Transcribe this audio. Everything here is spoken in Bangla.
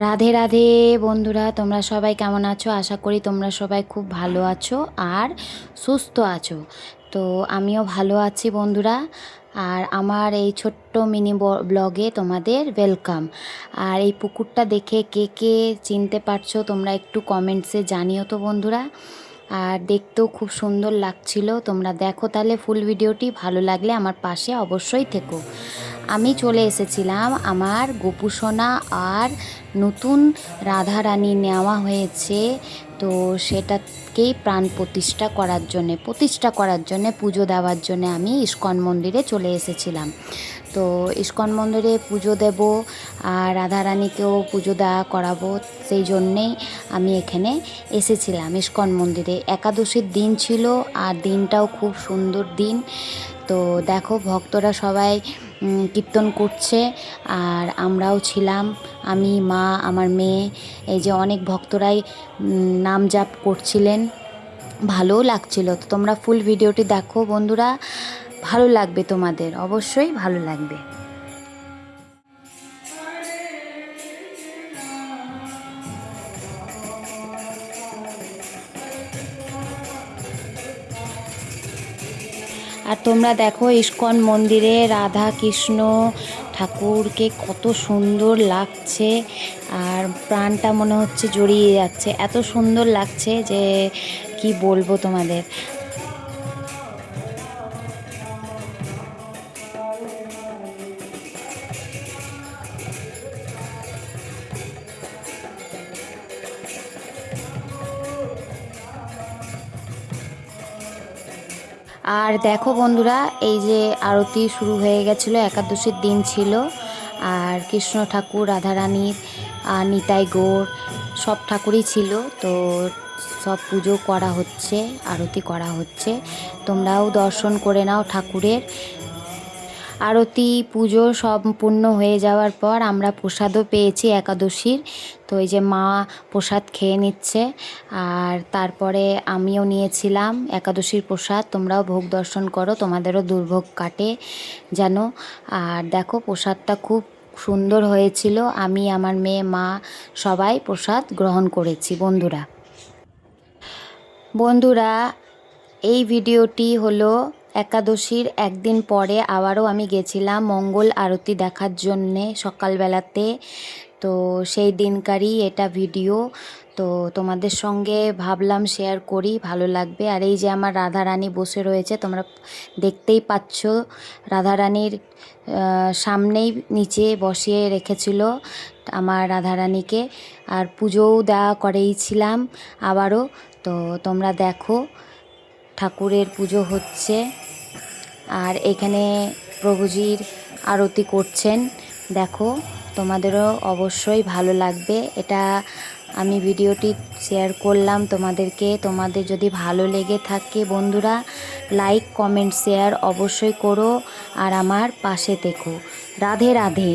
রাধে রাধে বন্ধুরা, তোমরা সবাই কেমন আছো? আশা করি তোমরা সবাই খুব ভালো আছো আর সুস্থ আছো। তো আমিও ভালো আছি বন্ধুরা। আর আমার এই ছোট্ট মিনি ব্লগে তোমাদের ওয়েলকাম। আর এই পুকুরটা দেখে কে কে চিনতে পারছো তোমরা একটু কমেন্টসে জানিও তো বন্ধুরা। আর দেখতেও খুব সুন্দর লাগছিল। তোমরা দেখো তাহলে ফুল ভিডিওটি, ভালো লাগলে আমার পাশে অবশ্যই থেকো। আমি চলে এসেছিলাম আমার গোপুসোনা আর নতুন রাধারানী নেওয়া হয়েছে, তো সেটাকেই প্রাণ প্রতিষ্ঠা করার জন্যে পুজো দেওয়ার জন্যে আমি ইস্কন মন্দিরে চলে এসেছিলাম। তো ইস্কন মন্দিরে পুজো দেব আর রাধারানীকেও পুজো দেওয়া করাবো, সেই জন্যেই আমি এখানে এসেছিলাম ইস্কন মন্দিরে। একাদশীর দিন ছিল আর দিনটাও খুব সুন্দর দিন। তো দেখো ভক্তরা সবাই কীর্তন করছে আর আমরাও ছিলাম, আমি, মা, আমার মেয়ে। এই যে অনেক ভক্তরাই নাম জাপ করছিলেন, ভালোও লাগছিল। তো তোমরা ফুল ভিডিওটি দেখো বন্ধুরা, ভালো লাগবে, তোমাদের অবশ্যই ভালো লাগবে। আর তোমরা দেখো ইস্কন মন্দিরে রাধা কৃষ্ণ ঠাকুরকে কত সুন্দর লাগছে, আর প্রাণটা মনে হচ্ছে জড়িয়ে যাচ্ছে, এত সুন্দর লাগছে যে কি বলবো তোমাদের। আর দেখো বন্ধুরা, এই যে আরতি শুরু হয়ে গেছিলো, একাদশীর দিন ছিল। আর কৃষ্ণ ঠাকুর, রাধারানীর আর নিতাই গৌর সব ঠাকুরই ছিল। তো সব পুজো করা হচ্ছে, আরতি করা হচ্ছে। তোমরাও দর্শন করে নাও ঠাকুরের। আরতি পুজো সম্পূর্ণ হয়ে যাওয়ার পর আমরা প্রসাদও পেয়েছি একাদশীর। তো এই যে মা প্রসাদ খেয়ে নিচ্ছে, আর তারপরে আমিও নিয়েছিলাম একাদশীর প্রসাদ। তোমরাও ভোগ দর্শন করো, তোমাদেরও দুর্ভোগ কাটে যেন। আর দেখো প্রসাদটা খুব সুন্দর হয়েছিল। আমি, আমার মেয়ে, মা সবাই প্রসাদ গ্রহণ করেছি বন্ধুরা। বন্ধুরা, এই ভিডিওটি হলো একাদশীর একদিন পরে আবারও আমি গেছিলাম মঙ্গল আরতি দেখার জন্যে সকালবেলাতে। তো সেই দিনকারই এটা ভিডিও। তো তোমাদের সঙ্গে ভাবলাম শেয়ার করি, ভালো লাগবে। আর এই যে আমার রাধারানী বসে রয়েছে, তোমরা দেখতেই পাচ্ছ। রাধারানীর সামনেই নিচে বসিয়ে রেখেছিল আমার রাধারানীকে, আর পুজোও দেওয়া করেইছিলাম আবারও। তো তোমরা দেখো ঠাকুরের পুজো হচ্ছে, আর এখানে প্রভুজির আরতি করছেন। দেখো তোমাদেরও অবশ্যই ভালো লাগবে। এটা আমি ভিডিওটি শেয়ার করলাম তোমাদেরকে। তোমাদের যদি ভালো লেগে থাকে বন্ধুরা, লাইক, কমেন্ট, শেয়ার অবশ্যই করো আর আমার পাশে থেকো। রাধে রাধে।